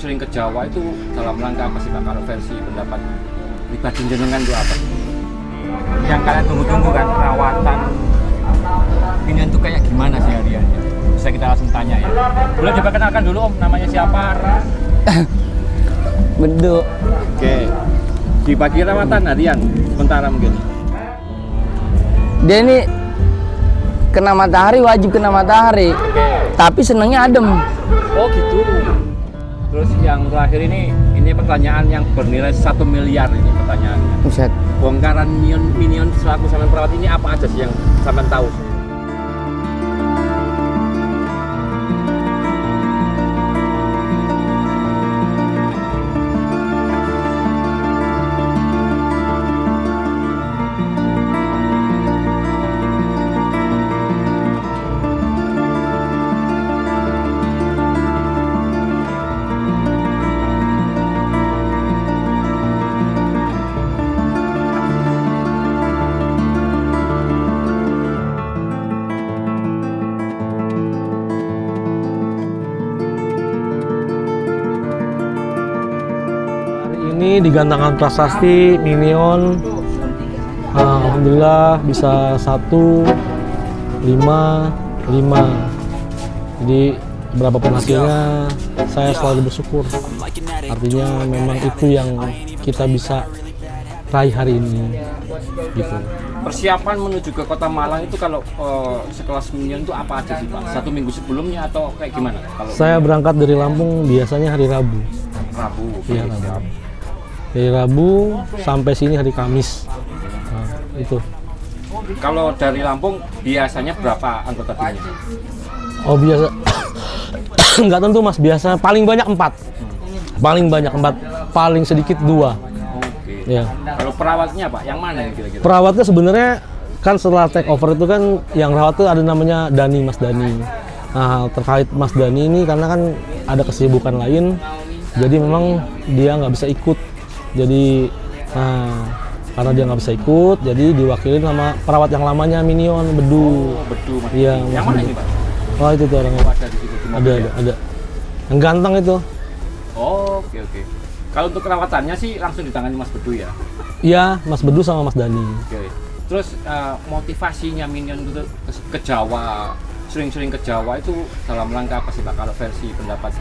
sering-sering ke Jawa itu dalam rangka apa sih Pak? Kalau versi pendapat pribadi jenengan itu apa? Yang kalian tunggu-tunggu kan perawatan minion itu kayak gimana sih hariannya? Bisa kita langsung tanya ya. Boleh coba kenalkan dulu Om, namanya siapa? Beduk. Oke. Dibagi rawatan harian sementara mungkin. Dia ini kena matahari, wajib kena matahari. Tapi senangnya adem. Oh gitu. Terus yang terakhir ini pertanyaan yang bernilai 1 miliar ini pertanyaannya. Buset. Bongkaran minion selaku sampean perawat ini apa aja sih yang sampean tahu? Ini digantangkan prasasti minion, alhamdulillah bisa 1, 5, 5. Jadi berapapun hasilnya saya selalu bersyukur. Artinya memang itu yang kita bisa raih hari ini gitu. Persiapan menuju ke Kota Malang itu kalau sekelas minion itu apa aja sih Pak? 1 minggu sebelumnya atau kayak gimana? Kalau Saya berangkat dari Lampung biasanya hari Rabu. Rabu. Iya, Rabu. Dari Rabu sampai sini hari Kamis. Nah, itu. Kalau dari Lampung biasanya berapa anggota timnya? Oh biasa, nggak tentu Mas. Biasa paling banyak 4. Paling banyak 4, paling sedikit 2. Oke. Ya. Kalau perawatnya Pak, yang mana yang kira-kira? Perawatnya sebenarnya kan setelah take over itu kan yang rawat tuh ada namanya Dani, Mas Dani. Nah terkait Mas Dani ini karena kan ada kesibukan lain, jadi memang dia nggak bisa ikut. Jadi, karena dia nggak bisa ikut, jadi diwakilin sama perawat yang lamanya minion, Bedu. Oh, Bedu. Iya, Yang mana ini Pak? Oh itu tuh orangnya. Oh, ada di situ. Di mobil ya? Ada. Yang ganteng itu. Oh, oke. Kalau untuk perawatannya sih langsung ditangani Mas Bedu ya? Iya, Mas Bedu sama Mas Dani. Oke. Terus motivasinya minion itu ke Jawa, sering-sering ke Jawa itu dalam rangka apa sih Pak? Kalau versi pendapat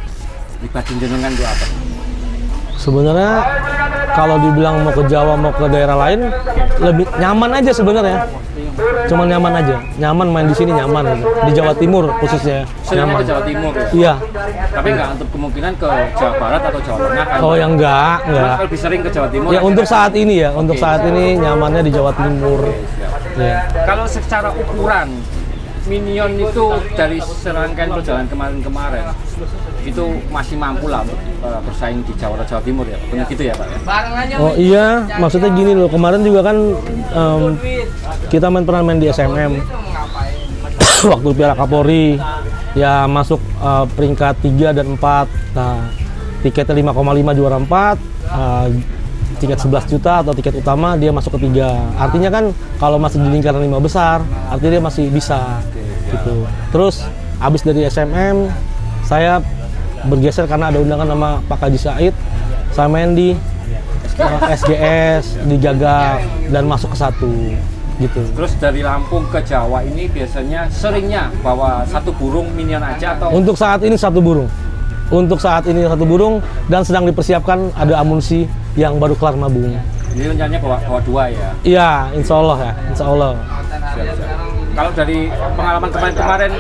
pribadi jenengan itu apa? Sebenarnya kalau dibilang mau ke Jawa, mau ke daerah lain, lebih nyaman aja sebenarnya. Cuma nyaman aja, nyaman main di sini nyaman. Di Jawa Timur khususnya Seringnya nyaman. ke Jawa Timur ya? Iya. Tapi nggak untuk kemungkinan ke Jawa Barat atau Jawa Tengah kan? Oh yang enggak. Mas lebih sering ke Jawa Timur? Ya untuk saat ini ya, untuk saat ini nyamannya di Jawa Timur. Ya. Kalau secara ukuran minion itu dari serangkaian perjalanan kemarin itu masih mampu lah untuk bersaing di Jawa atau Jawa Timur ya, benar gitu ya Pak? Oh iya, maksudnya gini loh, kemarin juga kan kita pernah main di SMM waktu Piala Kapolri ya masuk peringkat 3 dan 4. Nah tiketnya 5,5 juara 4, tiket 11 juta atau tiket utama dia masuk ke 3. Artinya kan kalau masih di lingkaran 5 besar, artinya dia masih bisa gitu. Terus abis dari SMM saya bergeser karena ada undangan sama Pak Haji Said. Saya main di SGS, di Gagak dan masuk ke 1 gitu. Terus dari Lampung ke Jawa ini biasanya seringnya bawa 1 burung minion aja atau? Untuk saat ini 1 burung. Untuk saat ini 1 burung dan sedang dipersiapkan ada amunisi yang baru kelar nabung. Ini rencananya bawa 2 ya? Iya, insya Allah ya, insya Allah. Siap. Kalau dari pengalaman kemarin,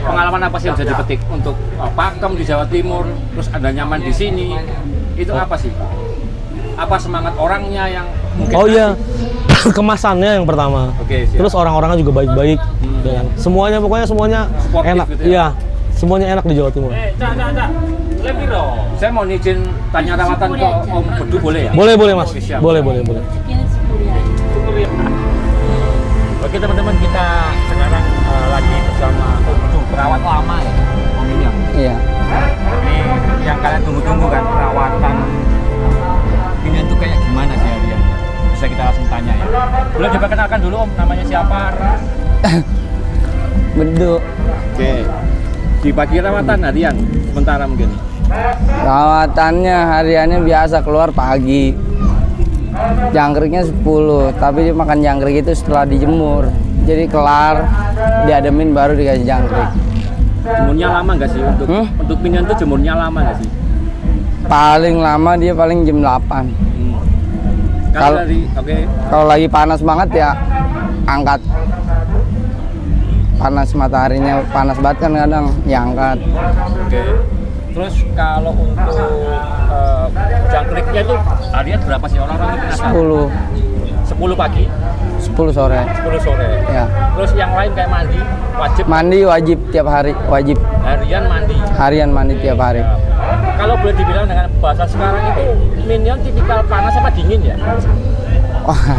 pengalaman apa sih yang bisa dipetik untuk pakem di Jawa Timur, terus ada nyaman di sini, itu apa sih? Apa semangat orangnya yang mungkin? Oh iya, kemasannya yang pertama. Oke, siap. Terus orang-orangnya juga baik-baik. Dan semuanya pokoknya semuanya Sportif enak. gitu ya? Iya, semuanya enak di Jawa Timur. Saya mau izin tanya rawatan ke Om Bedu boleh ya? Boleh Mas. Oke, siap. Boleh. Oke teman-teman, kita sekarang lagi bersama Om Bedu, perawat lama ya, Om Minion. Iya. Ini yang kalian tunggu-tunggu kan, perawatan Minion itu kayak gimana sih hariannya? Bisa kita langsung tanya ya. Boleh coba kenalkan dulu Om, namanya siapa? Beduk. Oke. Dibagi rawatan harian sementara mungkin. Rawatannya hariannya biasa keluar pagi. Jangkriknya 10, tapi dia makan jangkrik itu setelah dijemur. Jadi kelar, diademin baru dikasih jangkrik. Jemurnya lama nggak sih untuk minion tuh jemurnya lama nggak sih? Paling lama dia paling jam 8. Kalau Kalau lagi panas banget ya angkat. Panas mataharinya panas banget kan kadang ya angkat. Oke. Terus kalau untuk jangkriknya itu harian berapa sih orang-orang itu penasaran? 10 pagi, 10 sore. 10 sore. Ya. Terus yang lain kayak mandi wajib. Mandi wajib tiap hari, wajib. Harian mandi. Harian mandi tiap hari. Ya. Kalau boleh dibilang dengan bahasa sekarang itu minion tipikal panas apa dingin ya? Wah.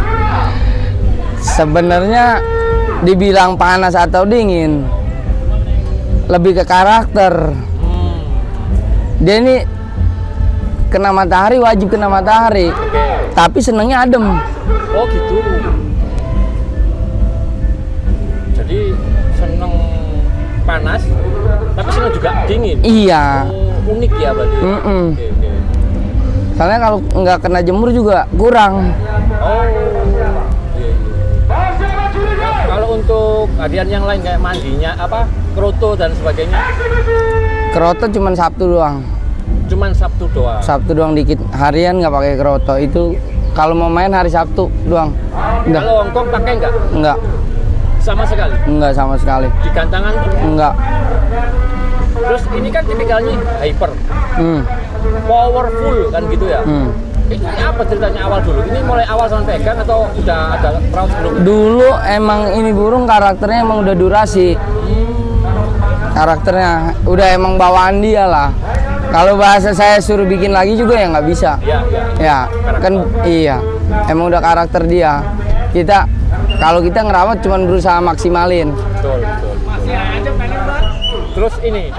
Sebenarnya dibilang panas atau dingin lebih ke karakter. Dia ini kena matahari wajib kena matahari. Tapi senangnya adem. Oh gitu. Jadi seneng panas, tapi seneng juga dingin. Iya. Oh, unik ya berarti. Mm-mm. Oke. Soalnya kalau nggak kena jemur juga kurang. Oh. Iya. Kalau untuk hadiah yang lain kayak mandinya apa, kroto dan sebagainya? Keroto cuma Sabtu doang. Cuman Sabtu doang. Sabtu doang dikit. Harian nggak pakai keroto. Itu kalau mau main hari Sabtu doang. Udah. Kalau Hongkong pakai nggak? Enggak. Sama sekali. Enggak sama sekali. Di gantangan tuh? Enggak. Terus ini kan tipikalnya hyper, powerful kan gitu ya. Ini apa ceritanya awal dulu? Ini mulai awal sama pegang atau udah ada perahu sebelumnya? Dulu emang ini burung karakternya emang udah durasi. Karakternya udah emang bawaan dia lah. Kalau bahasa saya suruh bikin lagi juga ya nggak bisa. Iya. Ya kan iya. Emang udah karakter dia. Kalau kita ngerawat cuma berusaha maksimalin. Betul. Terus ini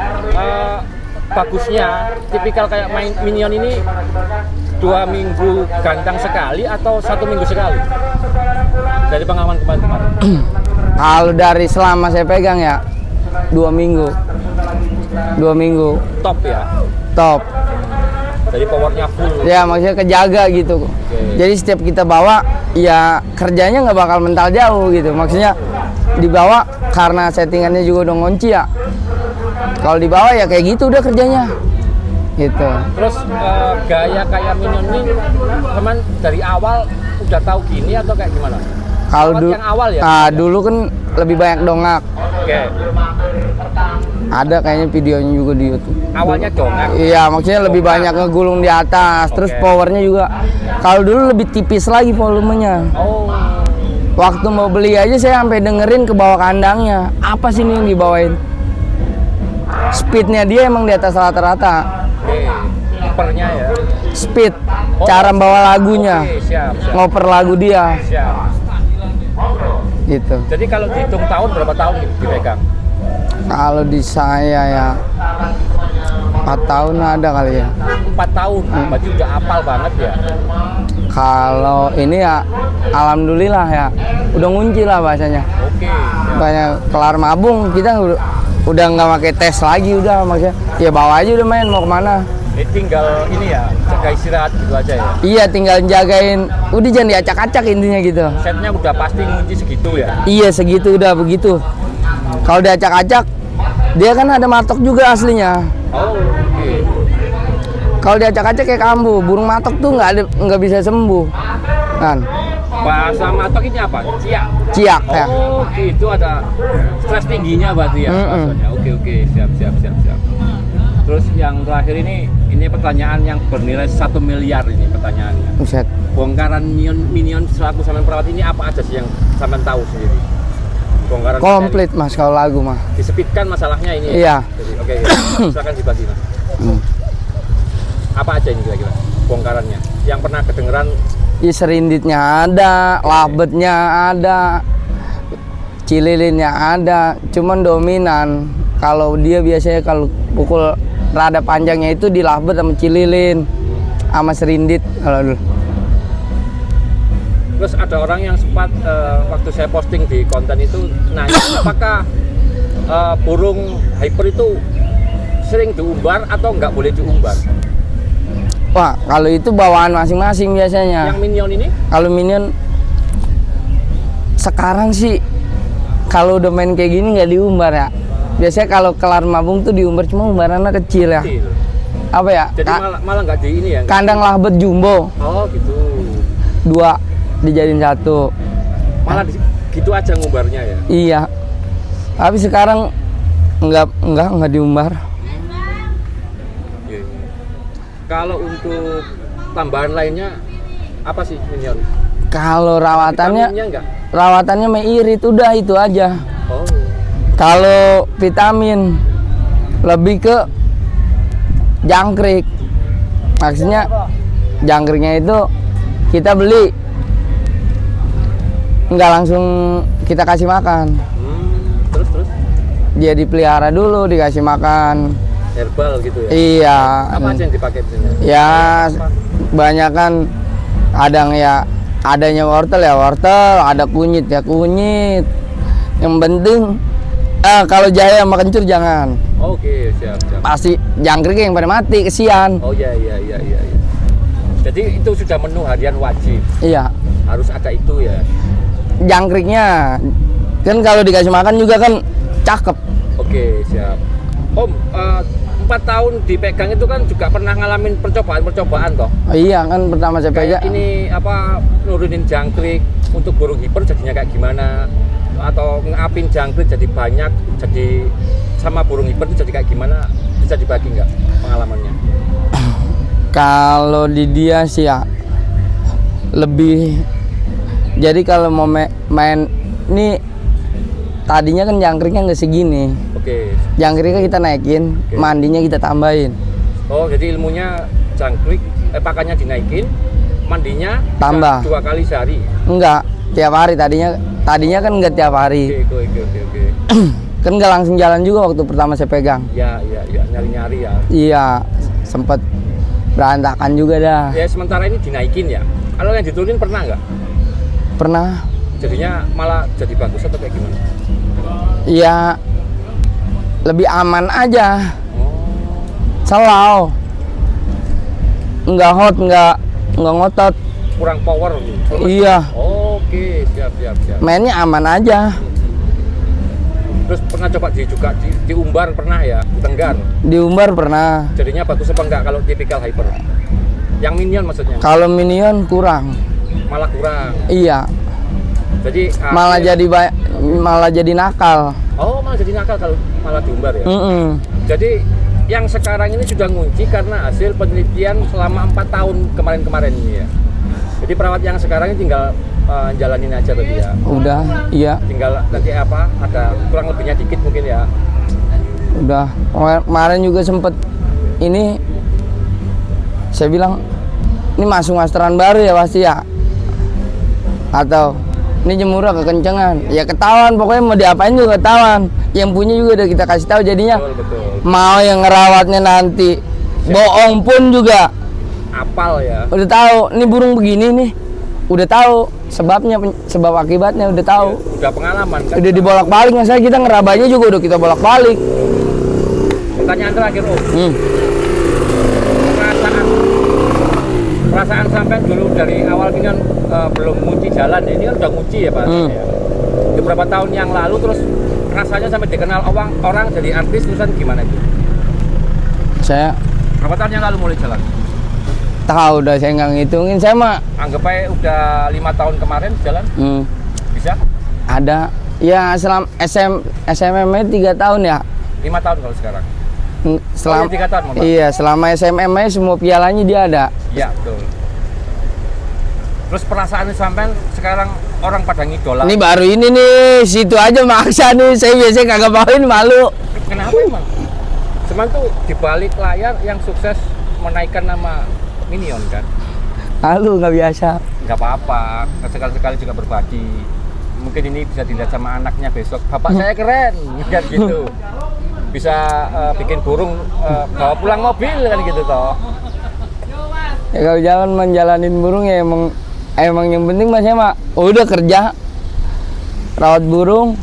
bagusnya tipikal kayak main minion ini 2 minggu gantang sekali atau 1 minggu sekali dari pengalaman kemarin? Kalau dari selama saya pegang ya 2 minggu. 2 minggu. Top ya. Top. Jadi powernya full. Ya maksudnya kejaga gitu. Jadi setiap kita bawa ya kerjanya nggak bakal mental jauh gitu. Maksudnya dibawa karena settingannya juga udah ngunci ya. Kalau dibawa ya kayak gitu udah kerjanya. Gitu. Terus gaya kayak minion ini teman dari awal udah tahu gini atau kayak gimana? Kalau yang awal ya? Dulu kan lebih banyak dongak. Oke. Ada kayaknya videonya juga di YouTube. Awalnya dongak. Iya, maksudnya lebih banyak ngegulung di atas. Terus powernya juga. Kalau dulu lebih tipis lagi volumenya. Oh. Waktu mau beli aja saya sampai dengerin ke bawah kandangnya. Apa sih ini yang dibawain? Speednya dia emang di atas rata-rata. Ngopernya ya. Speed, cara bawa lagunya. Oke, siap. Ngoper lagu dia. Siap. Gitu. Jadi kalau dihitung tahun berapa tahun dipegang? Kalau di saya ya 4 tahun ada kali ya. 4 tahun, berarti udah hafal banget ya. Kalau ini ya alhamdulillah ya udah ngunci lah bahasanya. Oke. Banyak kelar mabung kita udah nggak pakai tes lagi udah maksudnya ya bawa aja udah main mau kemana. Tinggal ini ya jaga istirahat gitu aja ya. Iya tinggal jagain udah jangan diacak-acak intinya gitu. Setnya udah pasti ngunci segitu ya. Iya segitu udah begitu. Kalau diacak-acak dia kan ada matok juga aslinya. Oh, oke. Kalau diacak-acak kayak kambu, burung matok tuh nggak bisa sembuh. Kan? Bahasa matok ini apa? Ciak. Ciak ya. Oh, itu ada stres tingginya berarti ya. Bahasanya. Oke, siap. Terus yang terakhir ini pertanyaan yang bernilai 1 miliar ini pertanyaannya. Buset. Bongkaran minion selaku sampean perawat ini apa aja sih yang sampean tahu sendiri? Bongkaran Komplit mas kalau lagu mah. Disepitkan masalahnya ini. Iya. Jadi, oke. Silakan dibagi mas. Apa aja ini kira-kira bongkarannya? Yang pernah kedengeran? Ya, serinditnya ada, labetnya ada, cililinnya ada. Cuman dominan kalau dia biasanya kalau pukul rada panjangnya itu di labet sama cililin sama serindit kalau dulu. Terus ada orang yang sempat waktu saya posting di konten itu nanya apakah burung hyper itu sering diumbar atau nggak boleh diumbar? Wah, kalau itu bawaan masing-masing biasanya. Yang minion ini? Kalau minion sekarang sih kalau udah main kayak gini nggak diumbar ya. Biasanya kalau kelar mabung tuh diumbar, cuma umbarannya kecil ya. Kecil. Apa ya? Jadi malah nggak di ini ya? Kandang lahbet jumbo. Oh gitu. 2 dijadiin 1. Malah gitu aja ngumbarnya ya? Iya. Tapi sekarang nggak diumbar. Iya. Kalau untuk tambahan lainnya apa sih minion? Kalau Vitaminnya nggak? rawatannya mah irit, udah itu aja. Oh. Kalau vitamin lebih ke jangkrik. Maksudnya jangkriknya itu kita beli, nggak langsung kita kasih makan. Terus? Dia dipelihara dulu, dikasih makan. Herbal gitu ya? Iya. Apa aja yang dipakai di sini? Ya banyak kan, kadang ya adanya wortel ya wortel, ada kunyit ya kunyit. Yang penting kalau jahe sama kencur jangan. Oke, siap. Pasti jangkrik yang pada mati, kesian. Oh iya. Jadi itu sudah menu harian wajib. Iya. Harus ada itu ya. Jangkriknya kan kalau dikasih makan juga kan cakep. Oke, siap. Om, 4 tahun dipegang itu kan juga pernah ngalamin percobaan toh? Oh, iya kan pertama saya pegang. Kayak ini apa nurunin jangkrik untuk burung hiper jadinya kayak gimana? Atau ngapin jangkrik jadi banyak, jadi sama burung hiper itu jadi kayak gimana? Bisa dibagi nggak pengalamannya? Kalau di dia sih ya lebih. Jadi kalau mau main ini tadinya kan jangkriknya nggak segini. Oke. Jangkriknya kita naikin, Oke. mandinya kita tambahin. Oh, jadi ilmunya jangkrik, pakannya dinaikin, mandinya Tambah. 2 kali sehari. Enggak, tiap hari tadinya kan enggak tiap hari. Oke. Kan nggak langsung jalan juga waktu pertama saya pegang. Ya, nyari-nyari ya. Iya, sempet berantakan juga dah. Ya sementara ini dinaikin ya. Kalau yang diturunin pernah nggak? Pernah. Jadinya malah jadi bagus atau kayak gimana? Iya, lebih aman aja. Oh, Selau. Nggak hot, nggak ngotot. kurang power. Iya, Oke, siap. mainnya aman aja. Terus pernah coba diumbar pernah ya, ditenggar. Diumbar pernah. Jadinya bagus apa enggak kalau tipikal hyper? Yang minion maksudnya? Kalau minion kurang. Malah kurang. Iya, Jadi malah jadi nakal. Oh, malah jadi nakal kalau malah diumbar ya. Jadi yang sekarang ini sudah ngunci karena hasil penelitian selama 4 tahun kemarin ini ya. Jadi perawat yang sekarang ini tinggal jalanin aja tadi ya. Udah, iya. Tinggal nanti ada kurang lebihnya dikit mungkin ya. Udah. Kemarin juga sempet ini saya bilang ini masuk masteran baru ya pasti ya. Atau ini jemurah kekencengan. Ya ketahuan, pokoknya mau diapain juga ketahuan. Yang punya juga udah kita kasih tahu, jadinya Betul. mau yang ngerawatnya nanti bohong pun juga Apal ya. udah tahu. Ini burung begini nih, udah tahu sebabnya, sebab akibatnya udah tahu. Udah pengalaman kan. Udah dibolak-balik, misalnya kita ngerabanya juga udah kita bolak-balik. Pertanyaan terakhir Om. Perasaan sampai dulu dari awal ini kan belum ngunci jalan ya. Ini kan udah ngunci ya Pak. Ya. Beberapa tahun yang lalu terus rasanya sampai dikenal orang jadi artis terusan gimana itu? Saya Berapa tahun yang lalu mulai jalan? tahu, udah saya nggak ngitungin. Saya mah Anggap aja udah 5 tahun kemarin jalan. Bisa? ada ya selama SMM 3 tahun ya. 5 tahun kalau sekarang. Selama 3 tahun, Mbak. iya, selama SMM semua pialanya dia ada. Iya betul. Terus perasaan sampai sekarang orang pada ngidola. Ini baru ini nih, situ aja maksa nih. Saya biasanya kagak mauin, malu. Kenapa emang? Cuman tuh di balik layar yang sukses menaikkan nama Minion kan. Malu, nggak biasa. Nggak apa-apa, sekali-sekali juga berbagi. Mungkin ini bisa dilihat sama anaknya besok. Bapak saya keren, kan gitu. Bisa bikin burung bawa pulang mobil kan gitu toh. Ya kalau jalan menjalanin burung ya emang yang penting mas ya mak udah kerja rawat burung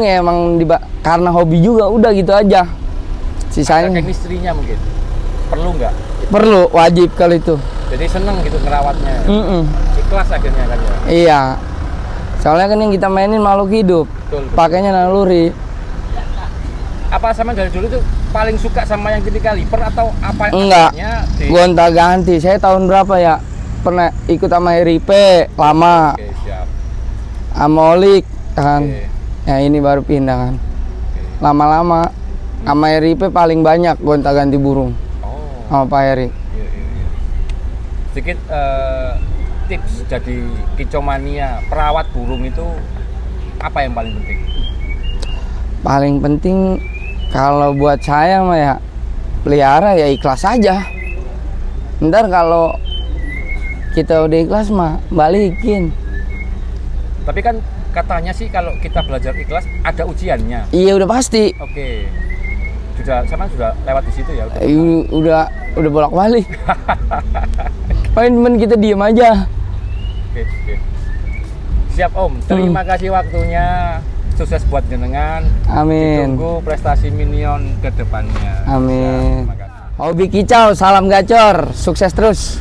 ya emang karena hobi juga udah gitu aja. Sisanya chemistry-nya mungkin perlu nggak? perlu, wajib kalau itu. Jadi seneng gitu ngerawatnya. Ikhlas akhirnya kan ya. Iya. Soalnya kan yang kita mainin makhluk hidup. Betul. Pakainya naluri. Apa sama dari dulu tuh paling suka sama yang tipikal liper atau apa? Enggak. apanya di... Gonta ganti. Saya tahun berapa ya? Pernah ikut sama RIP lama. Oke, siap. Sama Olik kan. Oke. Ya ini baru pindah kan. Lama-lama sama RIP paling banyak gonta ganti burung. Oh. Sama Pak Eri. Iya. Sedikit tips jadi kicomania perawat burung itu apa yang paling penting? Paling penting kalau buat saya mah ya pelihara ya ikhlas aja. Ntar kalau kita udah ikhlas mah balikin. Tapi kan katanya sih kalau kita belajar ikhlas ada ujiannya. Iya udah pasti. Oke. Sudah lewat di situ ya. Udah bolak-balik. Main kita diem aja. Oke. Siap Om. Terima kasih waktunya. Sukses buat jenengan. Amin. Ditunggu prestasi Minion ke depannya. Amin. Terima kasih. Hobi kicau, salam gacor, sukses terus.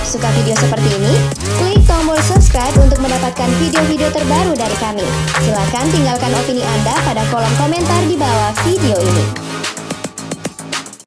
Suka video seperti ini? Klik tombol subscribe untuk mendapatkan video-video terbaru dari kami. Silakan tinggalkan opini Anda pada kolom komentar di bawah video ini.